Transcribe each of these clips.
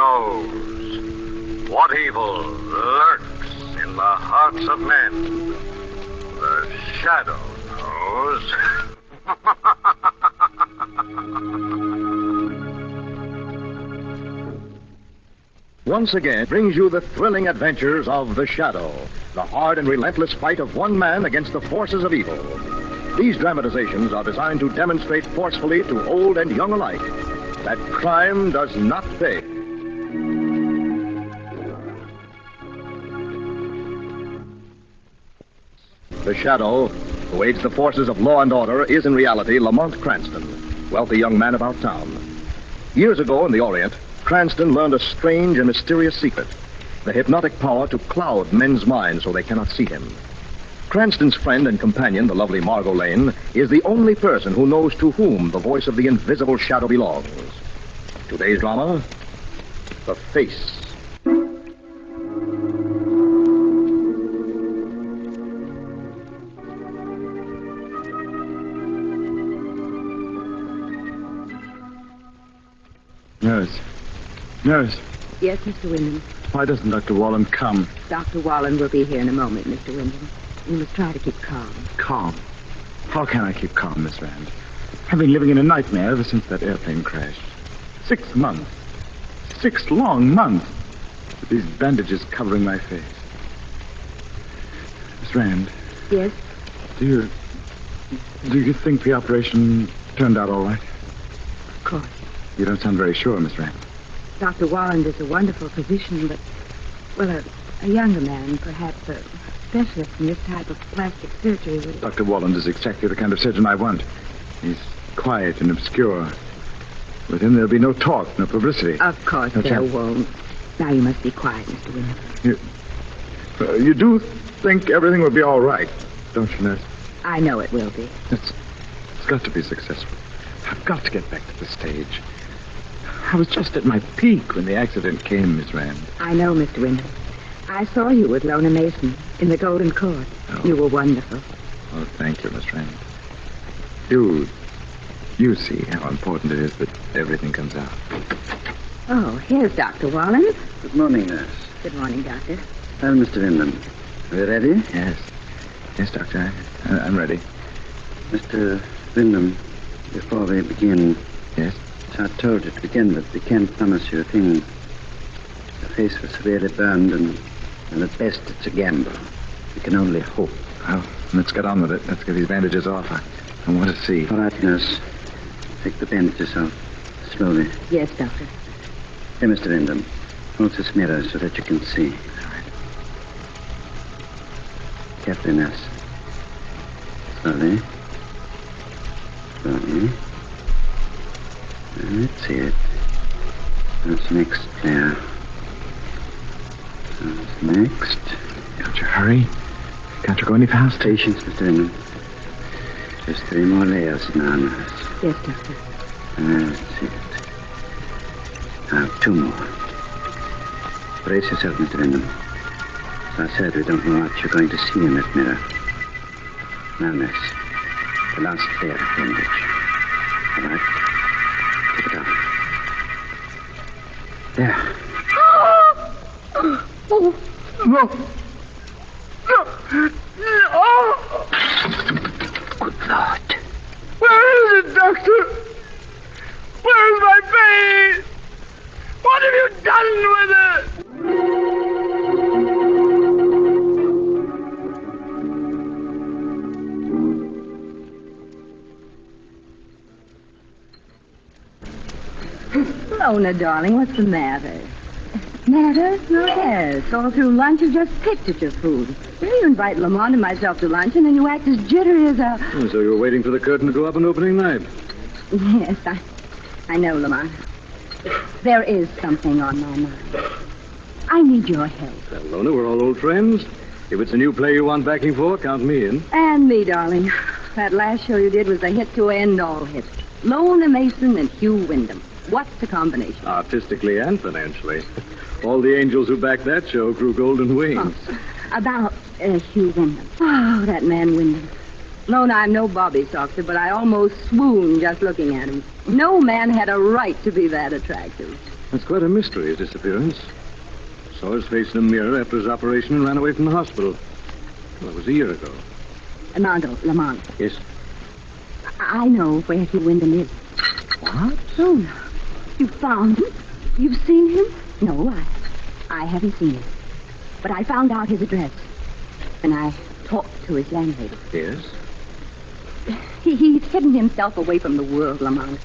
knows what evil lurks in the hearts of men? The shadow knows. Once again brings you the thrilling adventures of The Shadow, the hard and relentless fight of one man against the forces of evil. These dramatizations are designed to demonstrate forcefully to old and young alike that crime does not pay. The Shadow, who aids the forces of law and order, is in reality Lamont Cranston, wealthy young man about town. Years ago in the Orient, Cranston learned a strange and mysterious secret, the hypnotic power to cloud men's minds so they cannot see him. Cranston's friend and companion, the lovely Margot Lane, is the only person who knows to whom the voice of the invisible shadow belongs. Today's drama, The Face. Nurse, Yes, Mr. Wyndham. why doesn't Dr. Wallen come? Dr. Wallen will be here in a moment, Mr. Wyndham. You must try to keep calm. Calm? How can I keep calm, Miss Rand? I've been living in a nightmare ever since that airplane crashed. 6 months. 6 long months. With these bandages covering my face. Miss Rand, Yes? do you think the operation turned out all right? Of course. You don't sound very sure, Miss Rand. Dr. Wallen is a wonderful physician, but, well, a younger man, perhaps a specialist in this type of plastic surgery would... Dr. Wallen is exactly the kind of surgeon I want. He's quiet and obscure. With him, there'll be no talk, no publicity. Of course No there chance. won't. Now you must be quiet, Mr. Wyndham. You do think everything will be all right, don't you, nurse? I know it will be. It's got to be successful. I've got to get back to the stage. I was just at my peak when the accident came, Miss Rand. I know, Mr. Wyndham. I saw you with Lona Mason in the Golden Court. Oh. You were wonderful. Oh, thank you, Miss Rand. You see how important it is that everything comes out. Oh, here's Dr. Wallen. Good morning, nurse. Good morning, Doctor. Well, Mr. Wyndham, are you ready? Yes. Yes, Doctor. I'm ready. Mr. Wyndham, before we begin, Yes? I told you to begin with, we can't promise you a thing. The face was severely burned, and at best it's a gamble. We can only hope. Well, let's get on with it. Let's get these bandages off. I want to see. All right, nurse. Take the bandages off. Slowly. Yes, Doctor. Here, Mr. Wyndham. Hold this mirror so that you can see. All right. Carefully, nurse. Slowly. Slowly. Let's see it. That's next there. That's next. Can't you hurry? Can't you go any faster? Patience, Mr. Wyndham. Just 3 more layers now, nurse. Yes, Doctor. That's it. Now, 2 more. Brace yourself, Mr. Wyndham. As I said, we don't know what you're going to see in that mirror. Now, nurse. The last layer of bandage. All right. Take it off. There. No. Good Lord. Where is it, Doctor? Where's my face? What have you done with it? Lona, darling, what's the matter? Matter? Yes. All through lunch you just picked at your food. You invite Lamont and myself to luncheon and you act as jittery as a... So you were waiting for the curtain to go up on opening night. Yes, I know, Lamont. There is something on my mind. I need your help. Well, Lona, we're all old friends. If it's a new play you want backing for, count me in. And me, darling. That last show you did was the hit to end all hits. Lona Mason and Hugh Wyndham. What's the combination? Artistically and financially. All the angels who backed that show grew golden wings. Oh, about Hugh Wyndham. Oh, that man Wyndham. Lona, I'm no Bobby Soxer, but I almost swooned just looking at him. No man had a right to be that attractive. That's quite a mystery, his disappearance. Saw his face in a mirror after his operation and ran away from the hospital. Well, it was a year ago. Lamont, Yes? I know where Hugh Wyndham is. What? Oh, no. You found him? You've seen him? No, I haven't seen him. But I found out his address. And I talked to his landlady. Yes? He's hidden himself away from the world, Lamont.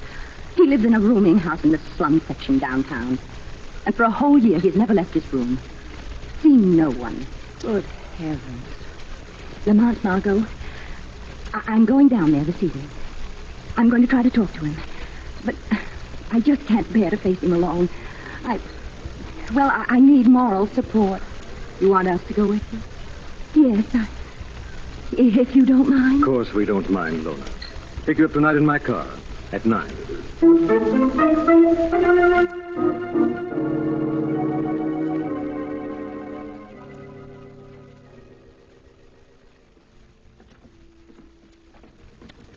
He lives in a rooming house in the slum section downtown. And for a whole year, he's never left his room. Seen no one. Good heavens. Lamont, Margot, I'm going down there this evening. I'm going to try to talk to him. But I just can't bear to face him alone. I need moral support. You want us to go with you? Yes, if you don't mind. Of course we don't mind, Lona. Pick you up tonight in my car at 9.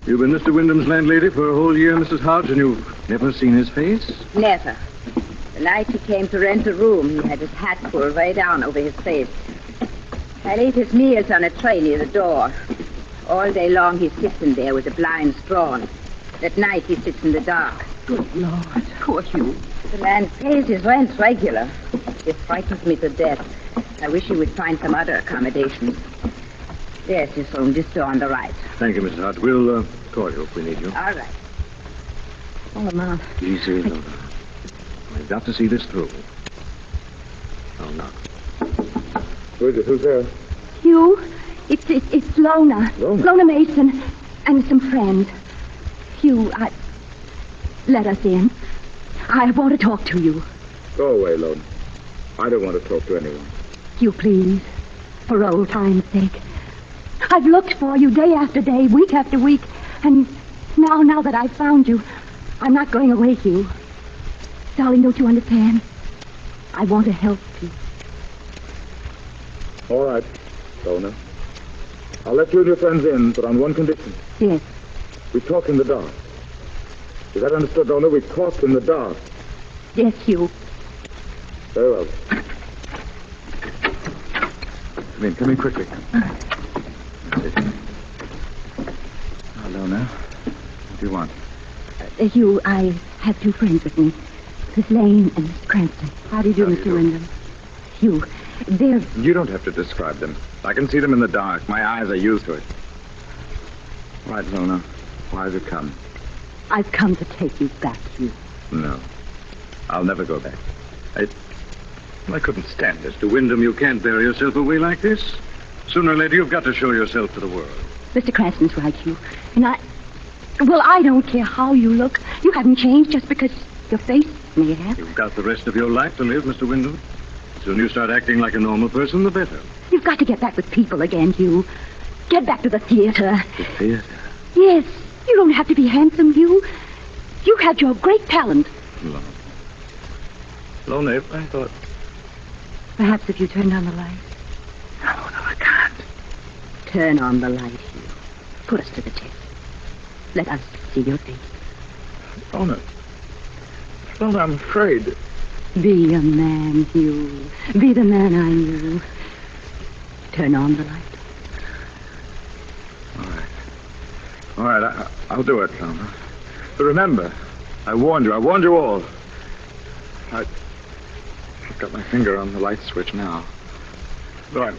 You've been Mr. Wyndham's landlady for a whole year, Mrs. Hodge, and you've never seen his face? Never. The night he came to rent a room, he had his hat pulled way down over his face. I'd eat his meals on a tray near the door. All day long he sits in there with the blinds drawn. At night he sits in the dark. Good Lord. Poor Hugh. The man pays his rent regular. It frightens me to death. I wish he would find some other accommodation. Yes, his room, this door on the right. Thank you, Mrs. Hodge. We'll call you if we need you. All right. Oh, Lamont. Easy, Lona. We've got to see this through. Oh, no. Who is it? Who's there? Hugh, it's Lona. Lona? Lona Mason and some friends. Hugh, let us in. I want to talk to you. Go away, Lone. I don't want to talk to anyone. Hugh, please. For old time's sake. I've looked for you day after day, week after week, and now that I've found you, I'm not going away, Hugh. Darling, don't you understand? I want to help you. All right, Lona. I'll let you and your friends in, but on one condition. Yes. We talk in the dark. Is that understood, Lona? We talk in the dark. Yes, Hugh. Very well. Come in quickly. Now, Lona, what do you want? Hugh, I have two friends with me. Miss Lane and Miss Cranston. How do you do, How do you Mr. do? Wyndham? Hugh, they're... You don't have to describe them. I can see them in the dark. My eyes are used to it. Right, Lona. Why have you come? I've come to take you back, Hugh. No. I'll never go back. I couldn't stand this. Mr. Wyndham, you can't bear yourself away like this. Sooner or later, you've got to show yourself to the world. Mr. Cranston's right, Hugh. And I don't care how you look. You haven't changed just because your face may have. You've got the rest of your life to live, Mr. Wyndham. The sooner you start acting like a normal person, the better. You've got to get back with people again, Hugh. Get back to the theater. The theater? Yes. You don't have to be handsome, Hugh. You had your great talent. Lona, if I thought... Perhaps if you turned on the light. No, I can't. Turn on the light, Hugh. Put us to the test. Let us see your face. Lona, I'm afraid. Be a man, Hugh. Be the man I knew. Turn on the light. All right, I'll do it, Lona. But remember, I warned you all. I've got my finger on the light switch now. Go on.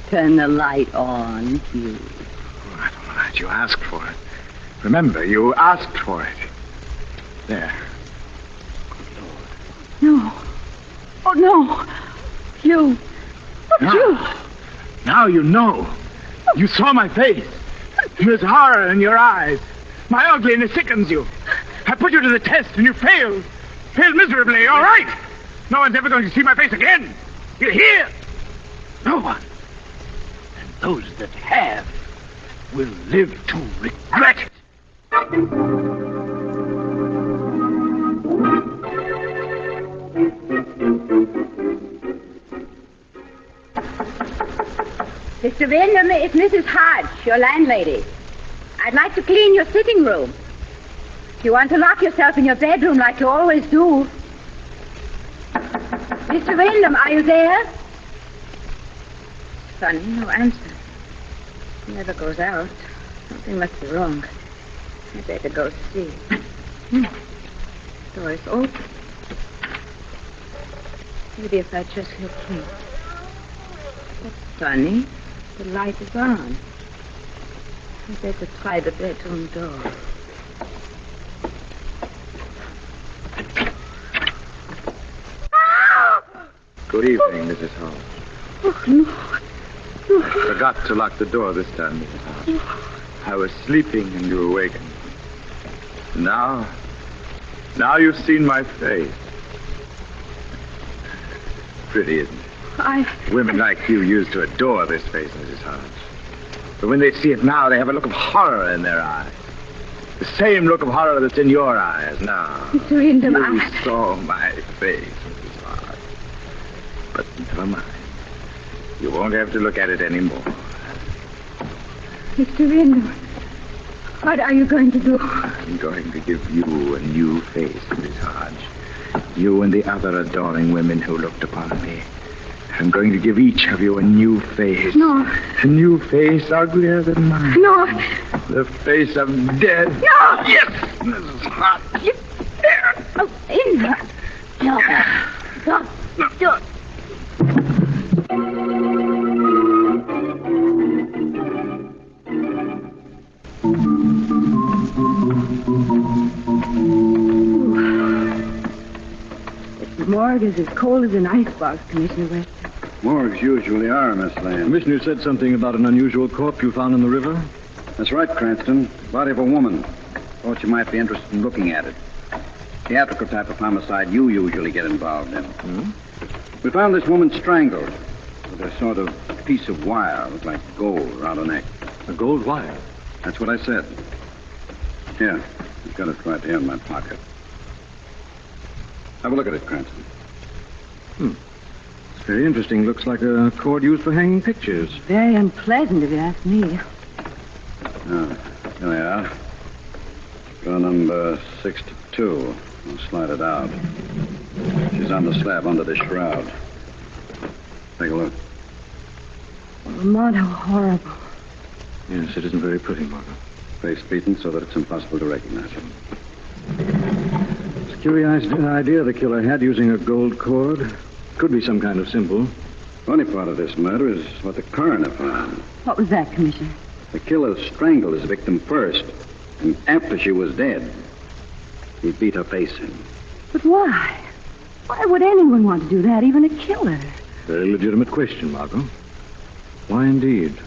Turn the light on, Hugh. All right, you asked for it. Remember, you asked for it. There. No. Oh, no. Hugh. Not you. Now you know. You saw my face. There's horror in your eyes. My ugliness sickens you. I put you to the test and you failed. Failed miserably, all right? No one's ever going to see my face again. You hear? No one. And those that have will live to regret it. Mr. Wyndham, it's Mrs. Hodge, your landlady. I'd like to clean your sitting room. If you want to lock yourself in your bedroom like you always do, Mr. Wyndham, are you there? Funny, no answer. He never goes out. Something must be wrong. I'd better go see. Door is open. Maybe if I just look in. That's funny. The light is on. I'd better try the bedroom door. Good evening, Mrs. Hall. Oh, no. I forgot to lock the door this time, Mrs. Hall. I was sleeping and you awakened. Now you've seen my face. Pretty, isn't it? Women like you used to adore this face, Mrs. Hodge. But when they see it now, they have a look of horror in their eyes. The same look of horror that's in your eyes now. Mr. Wyndham, You saw my face, Mrs. Hodge. But never mind. You won't have to look at it anymore. Mr. Wyndham, what are you going to do? I'm going to give you a new face, Miss Hodge. You and the other adoring women who looked upon me. I'm going to give each of you a new face. No. A new face uglier than mine. No. The face of death. No. Yes, Mrs. Hodge. You... Oh, Inga. No. Don't. This morgue is as cold as an icebox, Commissioner West. Morgues usually are, Miss Lane. Commissioner said something about an unusual corpse you found in the river. That's right, Cranston. Body of a woman. Thought you might be interested in looking at it. Theatrical type of homicide you usually get involved in. We found this woman strangled with a sort of piece of wire, looked like gold, around her neck. A gold wire. That's what I said. Here, I've got it right here in my pocket. Have a look at it, Cranston. It's very interesting. Looks like a cord used for hanging pictures. Very unpleasant, if you ask me. Here we are. Drawer number 62. I'll slide it out. She's on the slab under the shroud. Take a look. Oh, Lamont, how horrible. Yes, it isn't very pretty, Margot. Face beaten so that it's impossible to recognize her. It's a curious idea the killer had using a gold cord. Could be some kind of symbol. Funny part of this murder is what the coroner found. What was that, Commissioner? The killer strangled his victim first, and after she was dead, he beat her face in. But why? Why would anyone want to do that, even a killer? Very legitimate question, Margot. Why indeed?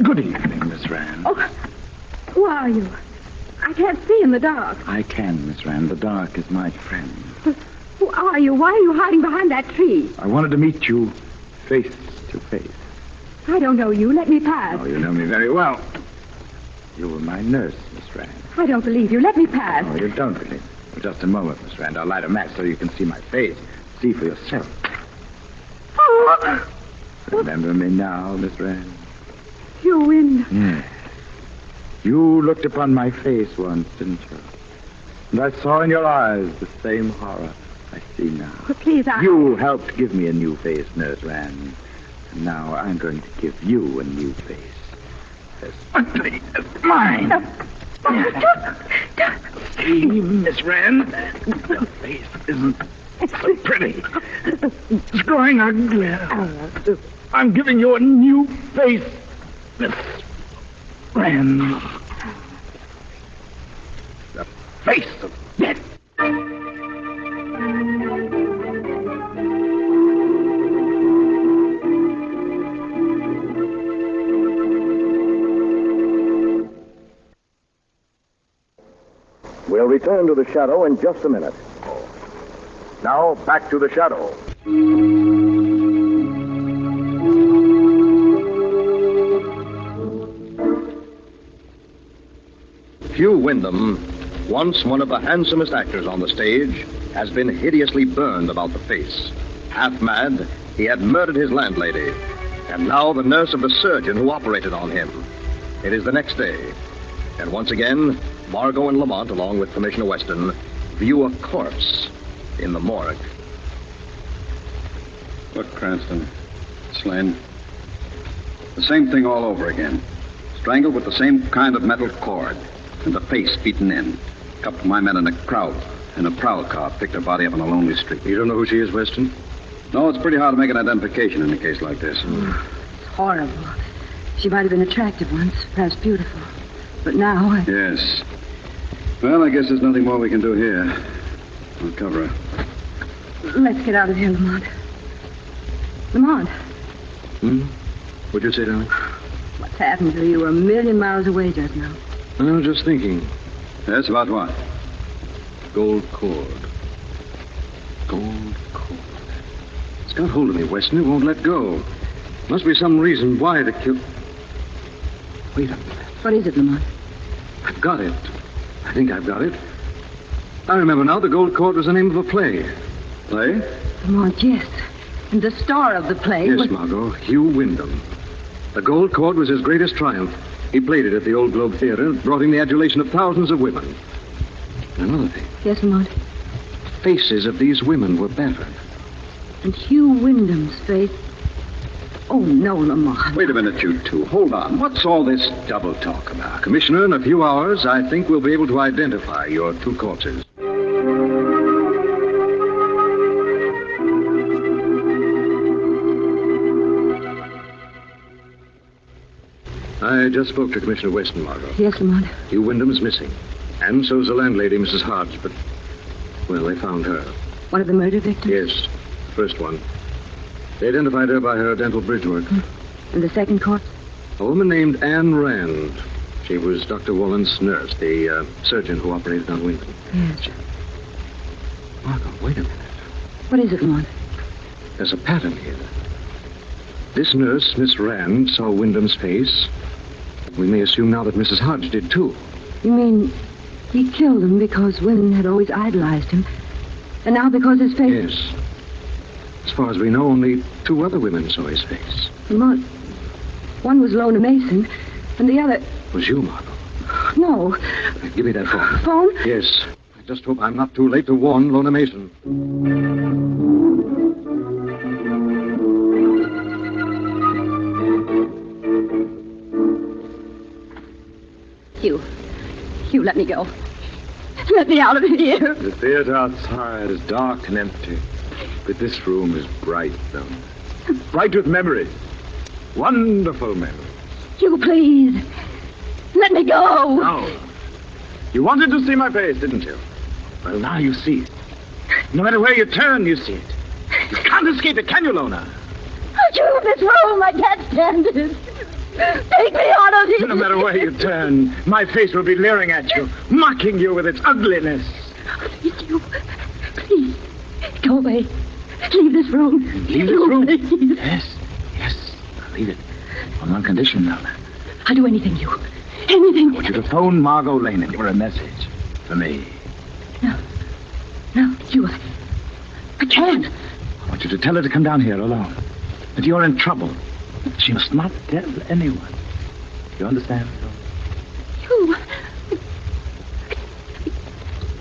Good evening, Miss Rand. Oh, who are you? I can't see in the dark. I can, Miss Rand. The dark is my friend. Who are you? Why are you hiding behind that tree? I wanted to meet you face to face. I don't know you. Let me pass. Oh, you know me very well. You were my nurse, Miss Rand. I don't believe you. Let me pass. Oh, you don't believe me. For just a moment, Miss Rand. I'll light a match so you can see my face. See for yourself. Oh, Remember me now, Miss Rand? you win. Yes. You looked upon my face once, didn't you? And I saw in your eyes the same horror I see now. Oh, please, You helped give me a new face, Nurse Rand. And now I'm going to give you a new face. As ugly as mine. See, Miss Rand? The face isn't so pretty. It's growing uglier. I'm giving you a new face, Miss Rand. The face of death. We'll return to the shadow in just a minute. Now, back to the shadow. Hugh Wyndham, once one of the handsomest actors on the stage, has been hideously burned about the face. Half mad, he had murdered his landlady. And now the nurse of the surgeon who operated on him. It is the next day. And once again, Margot and Lamont, along with Commissioner Weston, view a corpse in the morgue. Look, Cranston. Slain. The same thing all over again. Strangled with the same kind of metal cord. And the face beaten in. A couple of my men in a prowl car picked her body up on a lonely street. You don't know who she is, Weston? No, it's pretty hard to make an identification in a case like this. It's horrible. She might have been attractive once, perhaps beautiful. But now Yes. Well, I guess there's nothing more we can do here. I'll cover her. Let's get out of here, Lamont. Lamont, What'd you say, darling? what's happened to you? You were a million miles away just now. I was just thinking. Yes, about what? Gold cord. Gold cord. It's got hold of me, Weston. It won't let go. Must be some reason why to kill... Wait a minute. What is it, Lamont? I've got it. I think I've got it. I remember now the gold cord was the name of a play. Play? Lamont, yes. And the star of the play Yes, was... Margot. Hugh Wyndham. The gold cord was his greatest triumph. He played it at the Old Globe Theater, brought him the adulation of thousands of women. Another thing. Yes, Lamont. Faces of these women were battered. And Hugh Wyndham's face... Oh, no, Lamont. Wait a minute, you two. Hold on. What's all this double talk about? Commissioner, in a few hours, I think we'll be able to identify your two corpses. I just spoke to Commissioner Weston, Margot. Yes, Lamont. Hugh Wyndham's missing. And so's the landlady, Mrs. Hodge, but... Well, they found her. One of the murder victims? Yes, the first one. They identified her by her dental bridge work. And the second corpse? A woman named Anne Rand. She was Dr. Wallen's nurse, the surgeon who operated on Wyndham. Yes. Margot, wait a minute. What is it, Lamont? There's a pattern here. This nurse, Miss Rand, saw Wyndham's face. We may assume now that Mrs. Hodge did, too. You mean he killed him because women had always idolized him? And now because his face... Yes. As far as we know, only two other women saw his face. Lamont, one was Lona Mason, and the other... It was you, Margot. No. Give me that phone. Phone? Yes. I just hope I'm not too late to warn Lona Mason. Hugh, let me go. Let me out of here. The theater outside is dark and empty, but this room is bright, though. Bright with memories. Wonderful memories. Hugh, please. Let me go. No. You wanted to see my face, didn't you? Well, now you see it. No matter where you turn, you see it. You can't escape it, can you, Lona? Hugh, this room, I can't stand it. Take me out of here. No matter where you turn, my face will be leering at you, mocking you with its ugliness. Please, Hugh. Please, go away. Leave this room. Leave this Hugh, room? please. Yes, I'll leave it. On one condition, Lona. I'll do anything, Hugh. Anything. I want you to phone Margot Lane and give her a message for me. No, Hugh, I can't. I want you to tell her to come down here alone. That you're in trouble. She must not tell anyone. You understand? Hugh.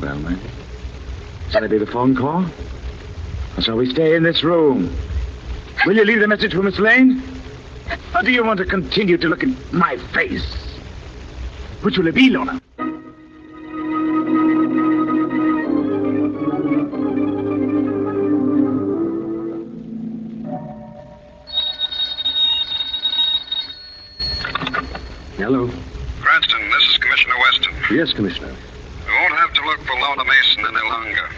Well, then. Shall I be the phone call? Or shall we stay in this room? Will you leave the message for Miss Lane? Or do you want to continue to look in my face? Which will it be, Lona? Hello. Cranston, this is Commissioner Weston. Yes, Commissioner. We won't have to look for Lona Mason any longer.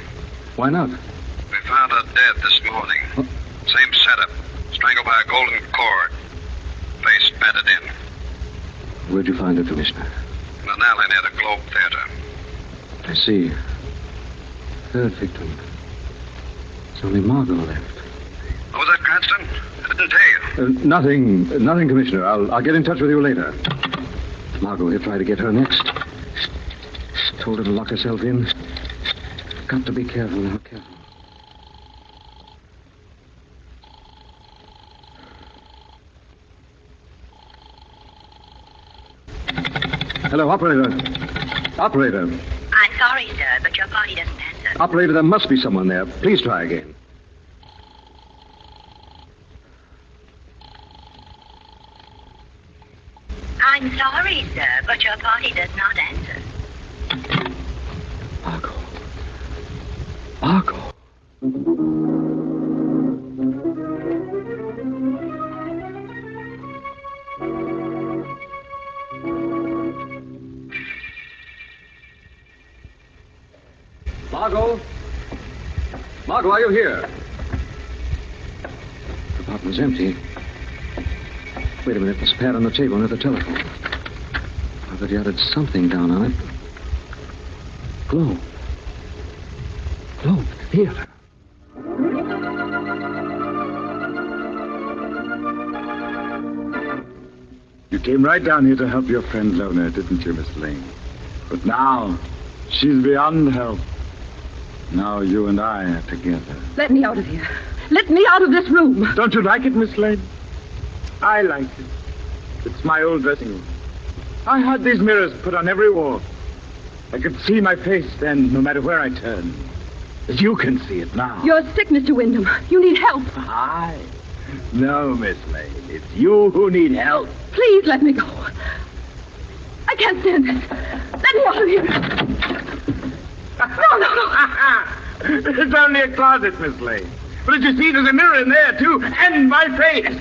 Why not? We found her dead this morning. Same setup. Strangled by a golden cord. Face battered in. Where'd you find her, Commissioner? In an alley near the Globe Theater. I see. Third victim. It's only Margot left. What was that, Cranston? I didn't tell you. Nothing, Commissioner. I'll get in touch with you later. Margot, he'll try to get her next. Told her to lock herself in. Got to be careful now, careful. Hello, operator. Operator. I'm sorry, sir, but your party doesn't answer. Operator, there must be someone there. Please try again. I'm sorry, sir, but your party does not answer. Margot. Margot. Margot? Margot, are you here? The apartment's empty. Wait a minute, this pad on the table near the telephone. I bet you added something down on it. Globe. Globe Theater. You came right down here to help your friend Lona, didn't you, Miss Lane? But now, she's beyond help. Now you and I are together. Let me out of here. Let me out of this room. Don't you like it, Miss Lane? I like it. It's my old dressing room. I had these mirrors put on every wall. I could see my face then, no matter where I turned. As you can see it now. You're sick, Mr. Wyndham. You need help. I? No, Miss Lane. It's you who need help. Please let me go. I can't stand this. Let me out of here. No. It's only a closet, Miss Lane. But as you see, there's a mirror in there, too, and my face.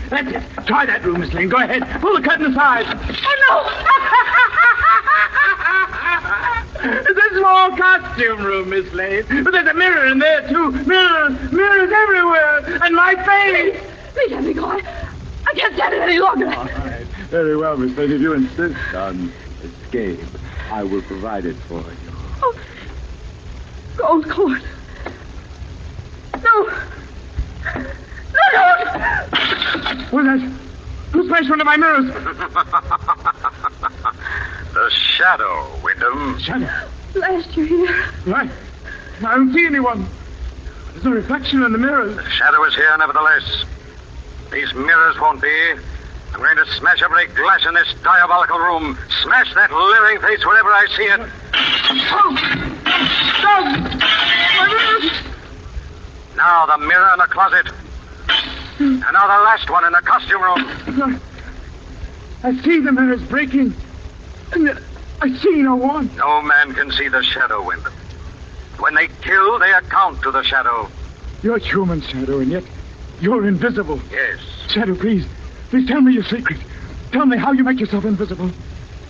That's it. Try that room, Miss Lane. Go ahead. Pull the curtain aside. Oh, It's a small costume room, Miss Lane. But there's a mirror in there, too. Mirrors everywhere. And my face. Please let me go. I can't stand it any longer. All right. Very well, Miss Lane. If you insist on escape, I will provide it for you. Oh, gold cord. No. What's that? Who smashed one of my mirrors? The shadow, Wyndham. Shadow. Last year here. Right. I don't see anyone. There's no reflection in the mirrors. The shadow is here, nevertheless. These mirrors won't be. I'm going to smash every glass in this diabolical room. Smash that leering face wherever I see it. My mirrors! Now the mirror in the closet. And now the last one in the costume room. I see the mirrors breaking. And yet I see no one. No man can see the shadow, Wyndham. When they kill, they account to the shadow. You're human, Shadow, and yet you're invisible. Yes. Shadow, please. Please tell me your secret. Tell me how you make yourself invisible.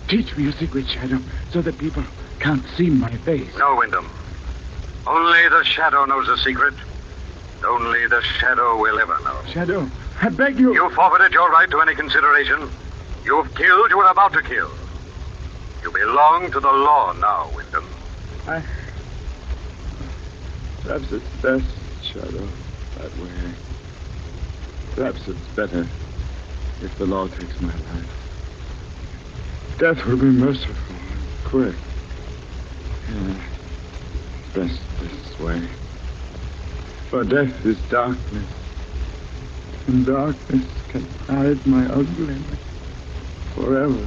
Teach me your secret, Shadow, so that people can't see my face. No, Wyndham. Only the shadow knows the secret. Only the shadow will ever know. Shadow, I beg you. You forfeited your right to any consideration. You've killed, you were about to kill. You belong to the law now, Wyndham. Perhaps it's best, Shadow, that way. Perhaps it's better if the law takes my life. Death will be merciful and quick. Yeah, best this way. For death is darkness, and darkness can hide my ugliness forever.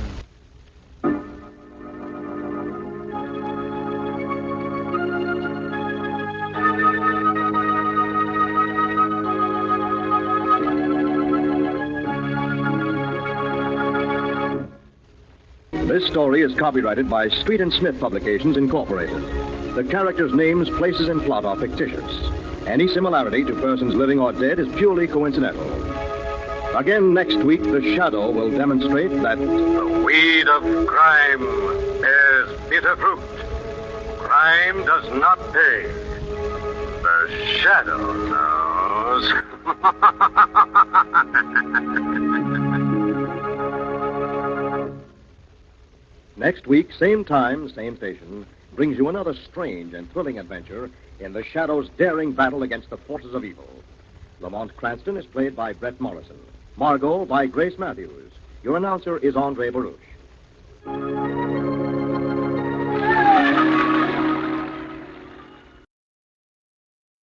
This story is copyrighted by Street and Smith Publications, Incorporated. The characters' names, places, and plot are fictitious. Any similarity to persons living or dead is purely coincidental. Again, next week, the shadow will demonstrate that The weed of crime bears bitter fruit. Crime does not pay. The shadow knows. next week, same time, same station, brings you another strange and thrilling adventure in the Shadow's daring battle against the forces of evil. Lamont Cranston is played by Brett Morrison. Margot by Grace Matthews. Your announcer is Andre Baruch.